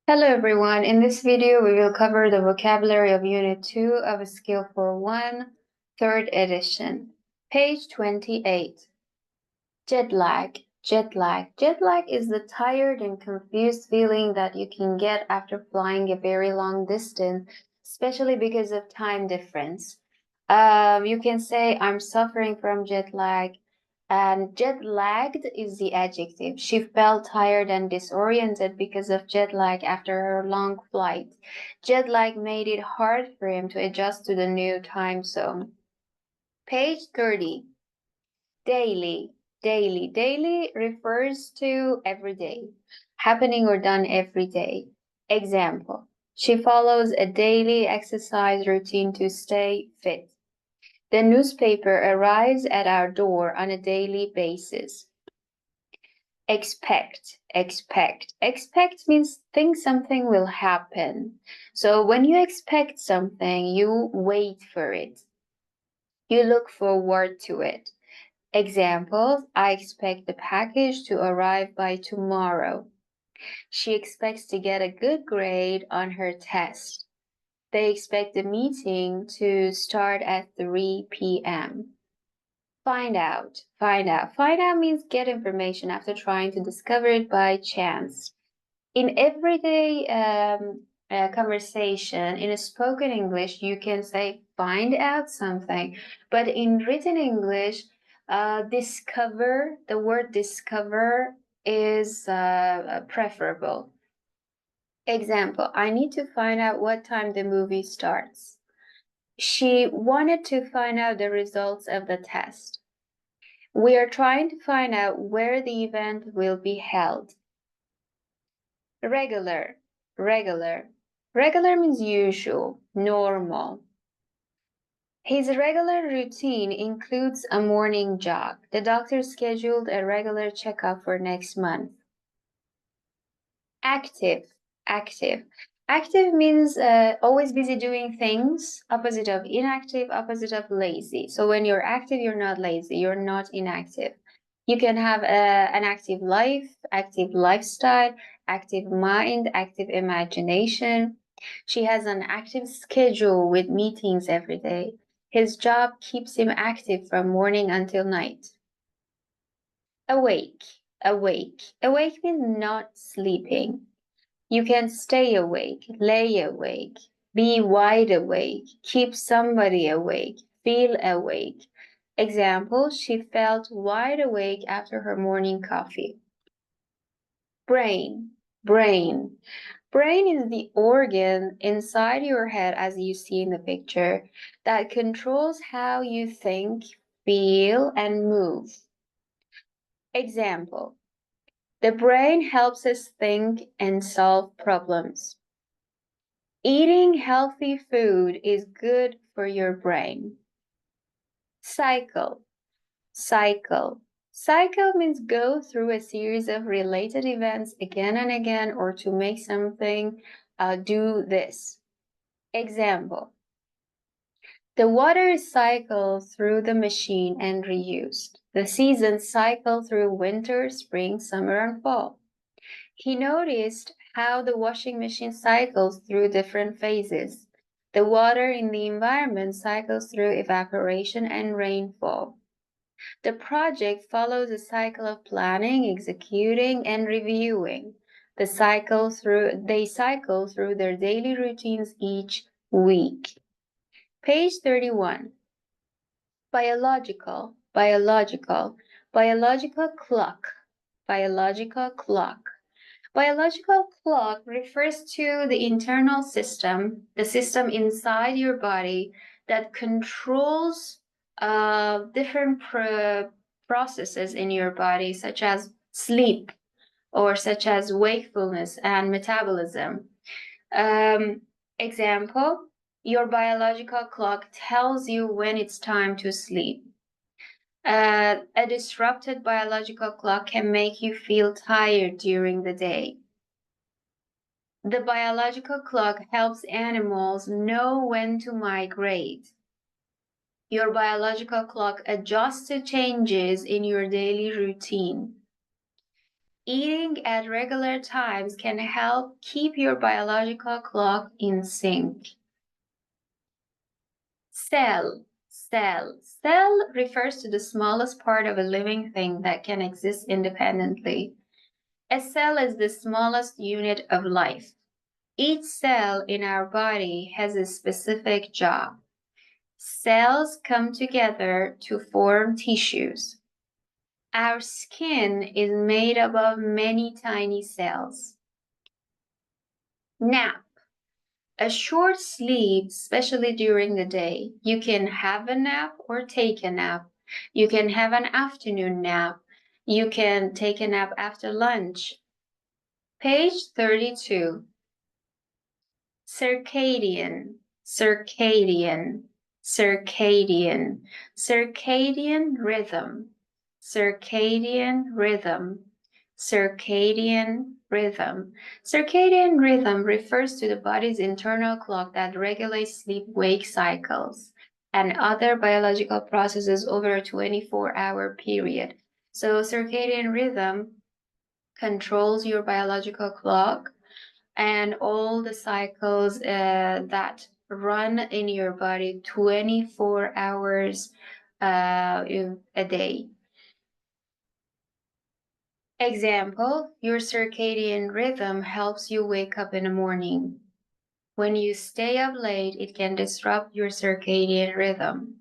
Hello everyone, in this video we will cover the vocabulary of Unit 2 of Skillful 1, 3rd edition, page 28. Jet lag. Jet lag. Jet lag is the tired and confused feeling that you can get after flying a very long distance, especially because of time difference. You can say, I'm suffering from jet lag. And jet lagged is the adjective. She felt tired and disoriented because of jet lag after her long flight. Jet lag made it hard for him to adjust to the new time zone. Page 30. Daily. Daily. Daily refers to every day, happening or done every day. Example. She follows a daily exercise routine to stay fit. The newspaper arrives at our door on a daily basis. Expect. Expect means think something will happen. So when you expect something, you wait for it. You look forward to it. Examples, I expect the package to arrive by tomorrow. She expects to get a good grade on her test. They expect the meeting to start at 3 p.m. Find out. Find out. Find out means get information after trying to discover it by chance. In everyday conversation, in a spoken English, you can say find out something. But in written English, the word discover is preferable. Example, I need to find out what time the movie starts. She wanted to find out the results of the test. We are trying to find out where the event will be held. Regular, regular. Regular means usual, normal. His regular routine includes a morning jog. The doctor scheduled a regular checkup for next month. Active, active. Active means always busy doing things, opposite of inactive, opposite of lazy. So when you're active, you're not lazy, you're not inactive. You can have an active life, active lifestyle, active mind, active imagination. She has an active schedule with meetings every day. His job keeps him active from morning until night. Awake, awake. Awake means not sleeping. You can stay awake, lay awake, be wide awake, keep somebody awake, feel awake. Example, she felt wide awake after her morning coffee. Brain, brain. Brain is the organ inside your head, as you see in the picture, that controls how you think, feel, and move. Example, the brain helps us think and solve problems. Eating healthy food is good for your brain. Cycle, cycle. Cycle means go through a series of related events again and again, or to make something do this. Example, the water cycles through the machine and reused. The seasons cycle through winter, spring, summer, and fall. He noticed how the washing machine cycles through different phases. The water in the environment cycles through evaporation and rainfall. The project follows a cycle of planning, executing, and reviewing. They cycle through their daily routines each week. Page 31. Biological, biological, biological clock, biological clock. Biological clock refers to the internal system, the system inside your body that controls different processes in your body, such as sleep or such as wakefulness and metabolism. Um, Example, your biological clock tells you when it's time to sleep. A disrupted biological clock can make you feel tired during the day. The biological clock helps animals know when to migrate. Your biological clock adjusts to changes in your daily routine. Eating at regular times can help keep your biological clock in sync. Cell. Cell refers to the smallest part of a living thing that can exist independently. A cell is the smallest unit of life. Each cell in our body has a specific job. Cells come together to form tissues. Our skin is made up of many tiny cells. Nap. A short sleep, especially during the day. You can have a nap or take a nap. You can have an afternoon nap. You can take a nap after lunch. Page 32. Circadian, circadian, circadian, circadian rhythm, circadian rhythm, circadian rhythm. Circadian rhythm refers to the body's internal clock that regulates sleep-wake cycles and other biological processes over a 24-hour period. So circadian rhythm controls your biological clock and all the cycles that run in your body 24 hours a day. Example, your circadian rhythm helps you wake up in the morning. When you stay up late, it can disrupt your circadian rhythm.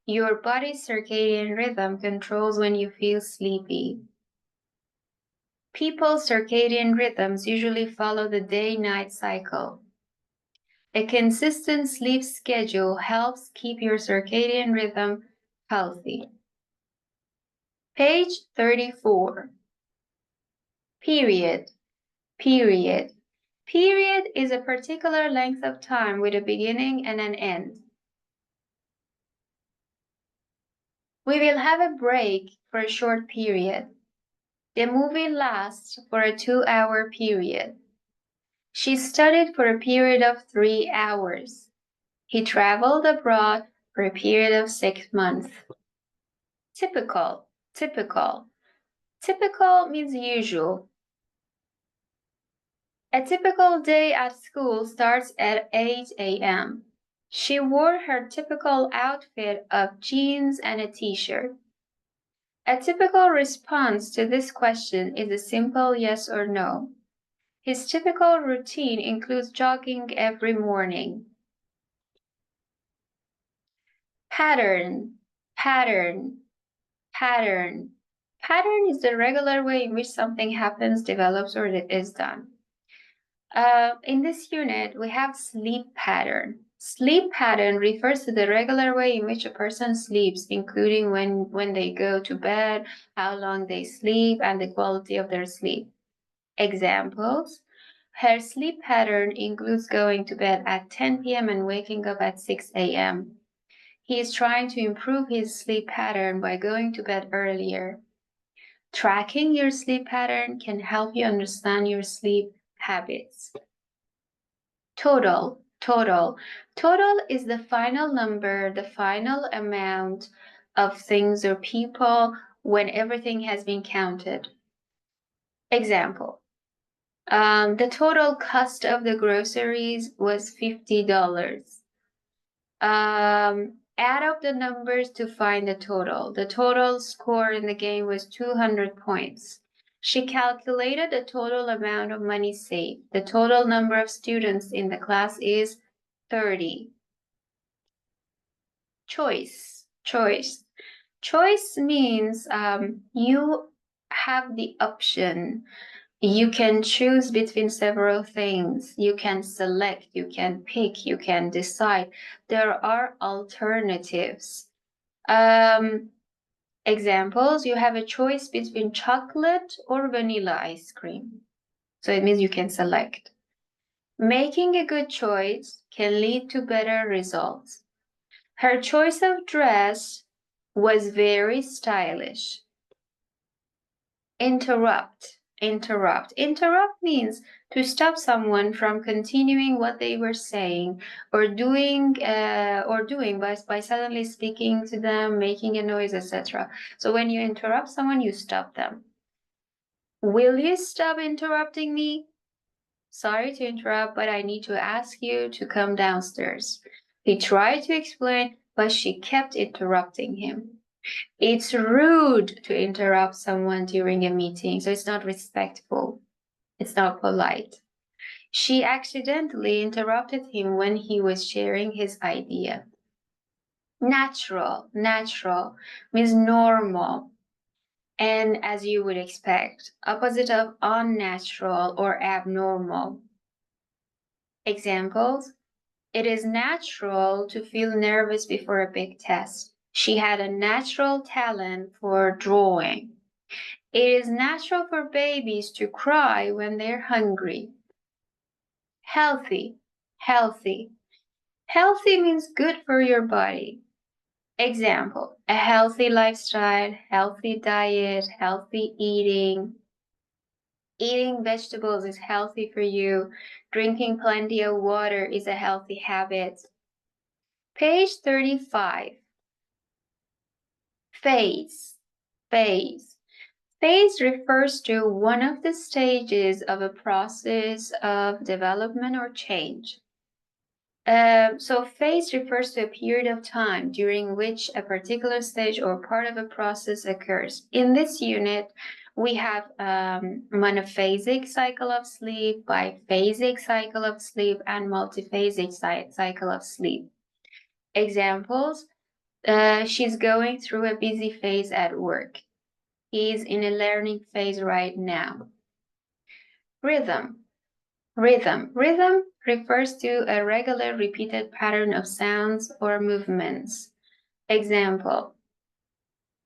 Your body's circadian rhythm controls when you feel sleepy. People's circadian rhythms usually follow the day-night cycle. A consistent sleep schedule helps keep your circadian rhythm healthy. Page 34. Period. Period. Period is a particular length of time with a beginning and an end. We will have a break for a short period. The movie lasts for a 2-hour period. She studied for a period of 3 hours. He traveled abroad for a period of 6 months. Typical, typical. Typical means usual. A typical day at school starts at 8 a.m. She wore her typical outfit of jeans and a t-shirt. A typical response to this question is a simple yes or no. His typical routine includes jogging every morning. Pattern, pattern, pattern. Pattern is the regular way in which something happens, develops, or is done. In this unit, we have sleep pattern. Sleep pattern refers to the regular way in which a person sleeps, including when they go to bed, how long they sleep, and the quality of their sleep. Examples. Her sleep pattern includes going to bed at 10 p.m. and waking up at 6 a.m. He is trying to improve his sleep pattern by going to bed earlier. Tracking your sleep pattern can help you understand your sleep habits. Total, total. Total is the final number, the final amount of things or people when everything has been counted. Example. The total cost of the groceries was $50. Add up the numbers to find the total. The total score in the game was 200 points. She calculated the total amount of money saved. The total number of students in the class is 30. Choice, choice. Choice means you have the option. You can choose between several things. You can select, you can pick, you can decide. There are alternatives. Examples, you have a choice between chocolate or vanilla ice cream. So it means you can select. Making a good choice can lead to better results. Her choice of dress was very stylish. Interrupt, interrupt. Interrupt means to stop someone from continuing what they were saying or doing by suddenly speaking to them, making a noise, etc. So when you interrupt someone, you stop them. Will you stop interrupting me? Sorry to interrupt, but I need to ask you to come downstairs. He tried to explain, but she kept interrupting him. It's rude to interrupt someone during a meeting, so it's not respectful. It's not polite. She accidentally interrupted him when he was sharing his idea. Natural means normal. And as you would expect, opposite of unnatural or abnormal. Examples: it is natural to feel nervous before a big test. She had a natural talent for drawing. It is natural for babies to cry when they're hungry. Healthy, healthy. Healthy means good for your body. Example: a healthy lifestyle, healthy diet, healthy eating. Eating vegetables is healthy for you. Drinking plenty of water is a healthy habit. Page 35. Phase. Phase. Phase refers to one of the stages of a process of development or change. So phase refers to a period of time during which a particular stage or part of a process occurs. In this unit, we have monophasic cycle of sleep, biphasic cycle of sleep, and multiphasic cycle of sleep. Examples: she's going through a busy phase at work. He's in a learning phase right now. Rhythm. Rhythm refers to a regular repeated pattern of sounds or movements. Example: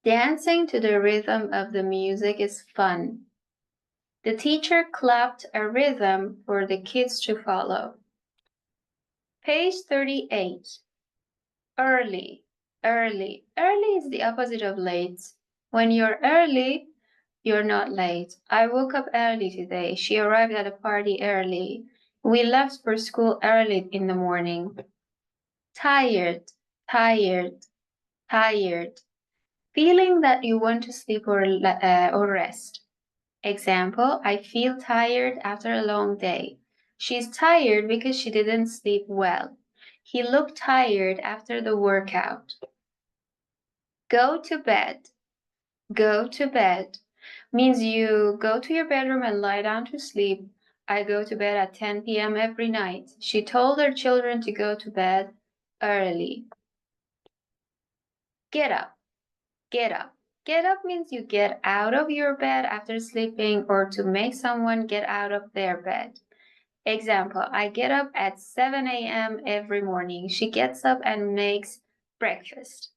dancing to the rhythm of the music is fun. The teacher clapped a rhythm for the kids to follow. Page 38. Early. Early is the opposite of late. When you're early, you're not late. I woke up early today. She arrived at a party early. We left for school early in the morning. Tired. Feeling that you want to sleep or rest. Example: I feel tired after a long day. She's tired because she didn't sleep well. He looked tired after the workout. Go to bed. Go to bed means you go to your bedroom and lie down to sleep. I go to bed at 10 p.m. every night. She told her children to go to bed early. Get up. Get up. Get up means you get out of your bed after sleeping or to make someone get out of their bed. Example: I get up at 7 a.m. every morning. She gets up and makes breakfast.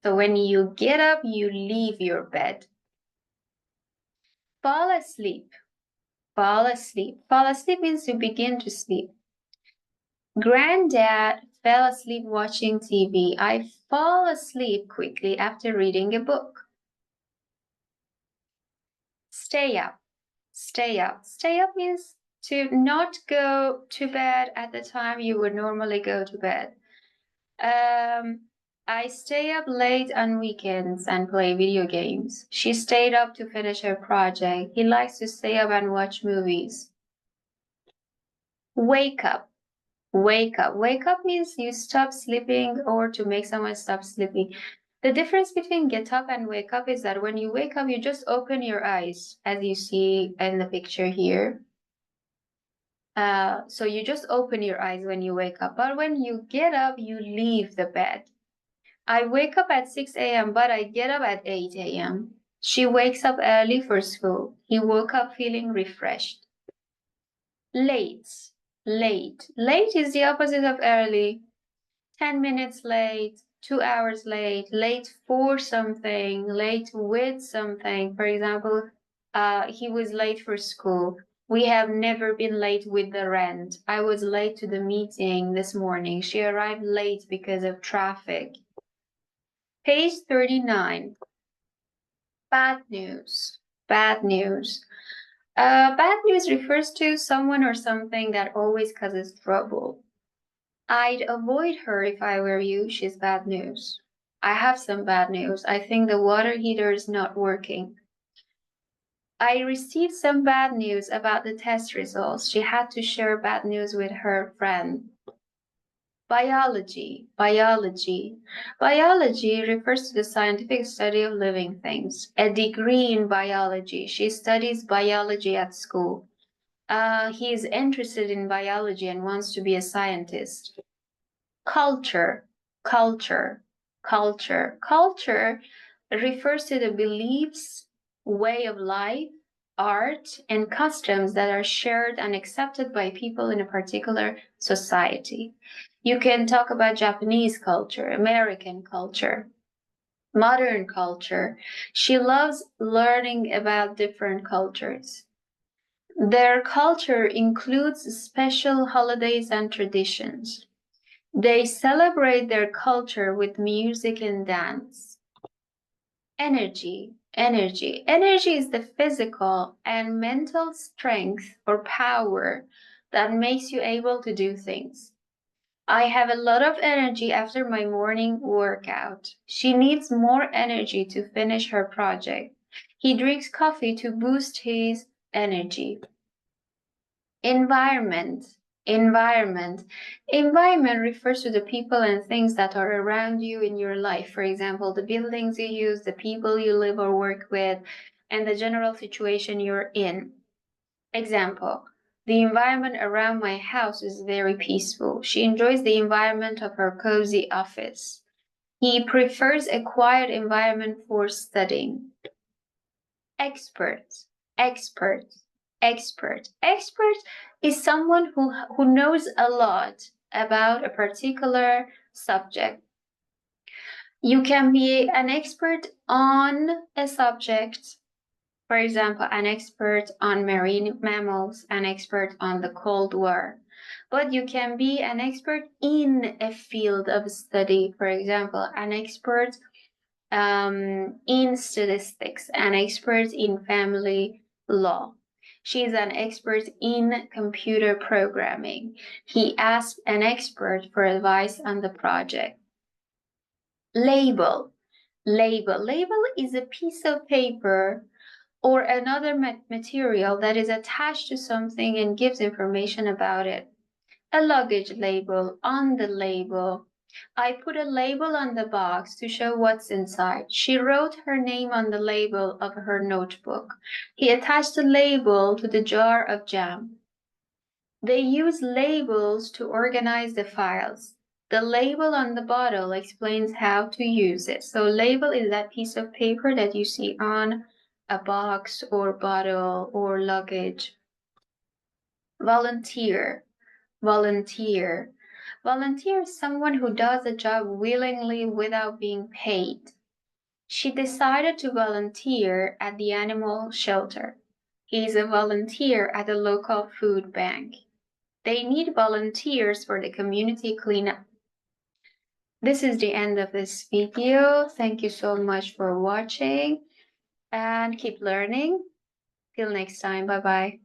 So when you get up, you leave your bed. Fall asleep. Fall asleep. Fall asleep means to begin to sleep. Granddad fell asleep watching TV. I fall asleep quickly after reading a book. Stay up. Stay up. Stay up means to not go to bed at the time you would normally go to bed. I stay up late on weekends and play video games. She stayed up to finish her project. He likes to stay up and watch movies. Wake up. Wake up. Wake up means you stop sleeping or to make someone stop sleeping. The difference between get up and wake up is that when you wake up, you just open your eyes, as you see in the picture here. So you just open your eyes when you wake up. But when you get up, you leave the bed. I wake up at 6 a.m., but I get up at 8 a.m. She wakes up early for school. He woke up feeling refreshed. Late. Late is the opposite of early. 10 minutes late, 2 hours late, late for something, late with something. For example, he was late for school. We have never been late with the rent. I was late to the meeting this morning. She arrived late because of traffic. Page 39. Bad news. Bad news. Bad news refers to someone or something that always causes trouble. I'd avoid her if I were you. She's bad news. I have some bad news. I think the water heater is not working. I received some bad news about the test results. She had to share bad news with her friend. Biology. Biology refers to the scientific study of living things. A degree in biology. She studies biology at school. He is interested in biology and wants to be a scientist. Culture. Culture refers to the beliefs, way of life, art, and customs that are shared and accepted by people in a particular society. You can talk about Japanese culture, American culture, modern culture. She loves learning about different cultures. Their culture includes special holidays and traditions. They celebrate their culture with music and dance. Energy is the physical and mental strength or power that makes you able to do things. I have a lot of energy after my morning workout. She needs more energy to finish her project. He drinks coffee to boost his energy. Environment refers to the people and things that are around you in your life. For example, the buildings you use, the people you live or work with, and the general situation you're in. Example, the environment around my house is very peaceful. She enjoys the environment of her cozy office. He prefers a quiet environment for studying. Expert is someone who knows a lot about a particular subject. You can be an expert on a subject, for example, an expert on marine mammals, an expert on the Cold War. But you can be an expert in a field of study, for example, an expert in statistics, an expert in family law. She's an expert in computer programming. He asked an expert for advice on the project. Label is a piece of paper or another material that is attached to something and gives information about it. A luggage label, on the label. I put a label on the box to show what's inside. She wrote her name on the label of her notebook. He attached the label to the jar of jam. They use labels to organize the files. The label on the bottle explains how to use it. So label is that piece of paper that you see on a box or bottle or luggage. Volunteer is someone who does a job willingly without being paid. She decided to volunteer at the animal shelter. He is a volunteer at the local food bank. They need volunteers for the community cleanup. This is the end of this video. Thank you so much for watching and keep learning. Till next time, bye-bye.